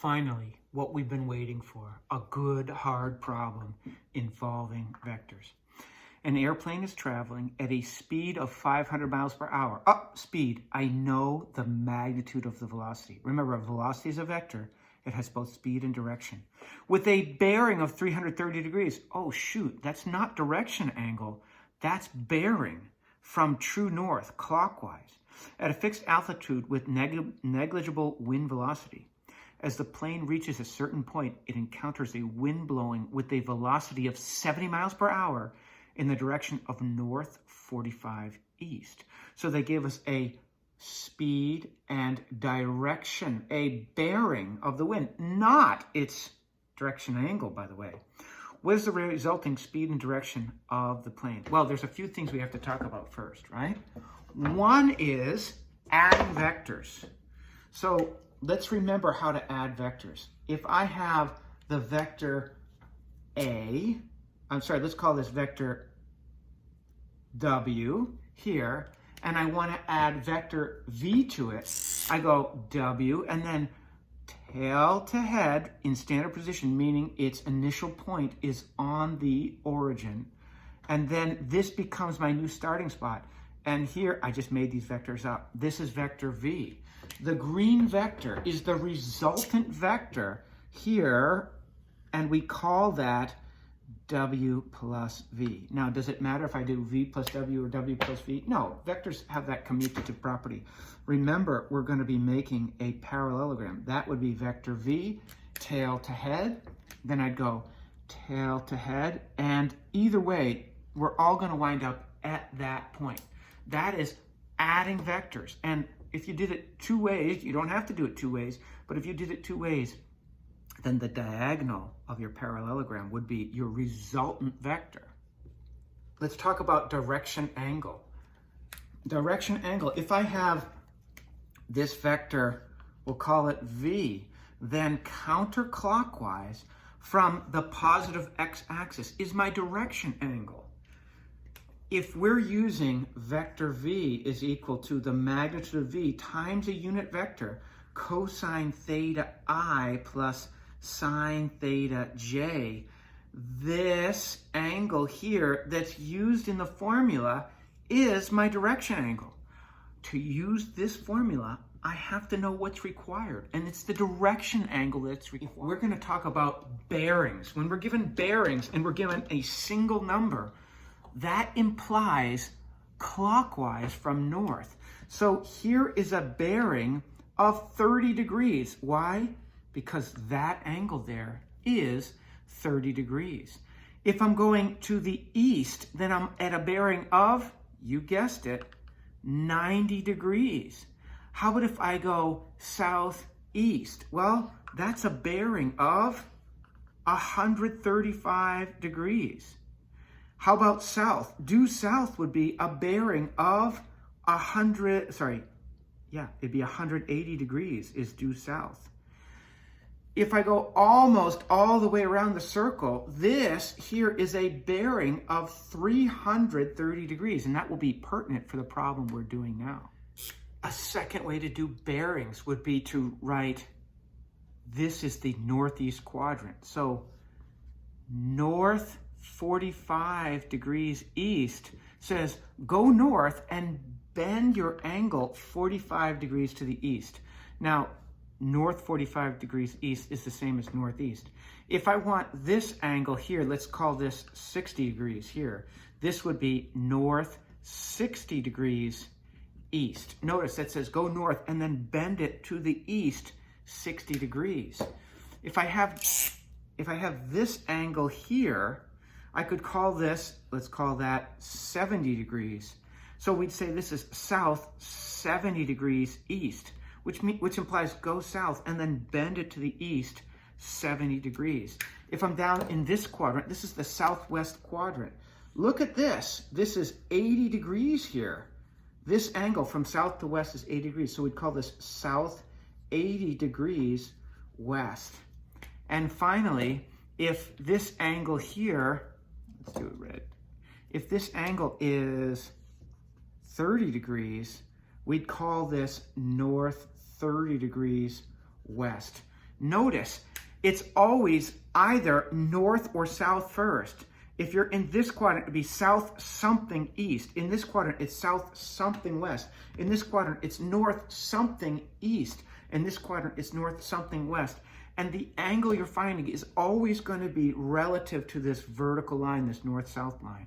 Finally, what we've been waiting for, a good, hard problem involving vectors. An airplane is traveling at a speed of 500 miles per hour. Speed. I know the magnitude of the velocity. Remember, velocity is a vector. It has both speed and direction. With a bearing of 330 degrees. Oh, shoot, that's not direction angle. That's bearing from true north, clockwise, at a fixed altitude with negligible wind velocity. As the plane reaches a certain point, it encounters a wind blowing with a velocity of 70 miles per hour in the direction of north 45 east. So they gave us a speed and direction, a bearing of the wind, not its direction angle, by the way. What is the resulting speed and direction of the plane? Well, there's a few things we have to talk about first, right? One is adding vectors. So let's remember how to add vectors. If I have the vector let's call this vector W here, and I want to add vector V to it, I go W and then tail to head in standard position, meaning its initial point is on the origin. And then this becomes my new starting spot. And here, I just made these vectors up. This is vector V. The green vector is the resultant vector here, and we call that W plus V. Now, does it matter if I do V plus W or W plus V? No, vectors have that commutative property. Remember, we're going to be making a parallelogram. That would be vector V, tail to head. Then I'd go tail to head, and either way, we're all going to wind up at that point. That is adding vectors. And if you did it two ways, you don't have to do it two ways, but if you did it two ways, then the diagonal of your parallelogram would be your resultant vector. Let's talk about direction angle. Direction angle, if I have this vector, we'll call it V, then counterclockwise from the positive x-axis is my direction angle. If we're using vector V is equal to the magnitude of V times a unit vector, cosine theta I plus sine theta j, this angle here that's used in the formula is my direction angle. To use this formula, I have to know what's required, and it's the direction angle that's required. We're going to talk about bearings. When we're given bearings and we're given a single number, that implies clockwise from north. So here is a bearing of 30 degrees. Why? Because that angle there is 30 degrees. If I'm going to the east, then I'm at a bearing of, you guessed it, 90 degrees. How about if I go southeast? Well, that's a bearing of 135 degrees. How about south? Due south would be a bearing of 180 degrees is due south. If I go almost all the way around the circle, this here is a bearing of 330 degrees, and that will be pertinent for the problem we're doing now. A second way to do bearings would be to write, this is the northeast quadrant. So north 45 degrees east says go north and bend your angle 45 degrees to the east. Now, north 45 degrees east is the same as northeast. If I want this angle here, let's call this 60 degrees here. This would be north 60 degrees east. Notice that says go north and then bend it to the east 60 degrees. If I have this angle here, I could call this, let's call that 70 degrees. So we'd say this is south 70 degrees east, which implies go south and then bend it to the east 70 degrees. If I'm down in this quadrant, this is the southwest quadrant. Look at this. This is 80 degrees here. This angle from south to west is 80 degrees. So we'd call this south 80 degrees west. And finally, if this angle here, let's do it red. If this angle is 30 degrees, we'd call this north 30 degrees west. Notice, it's always either north or south first. If you're in this quadrant, it'd be south something east. In this quadrant, it's south something west. In this quadrant, it's north something east. In this quadrant, it's north something west. And the angle you're finding is always going to be relative to this vertical line, this north-south line.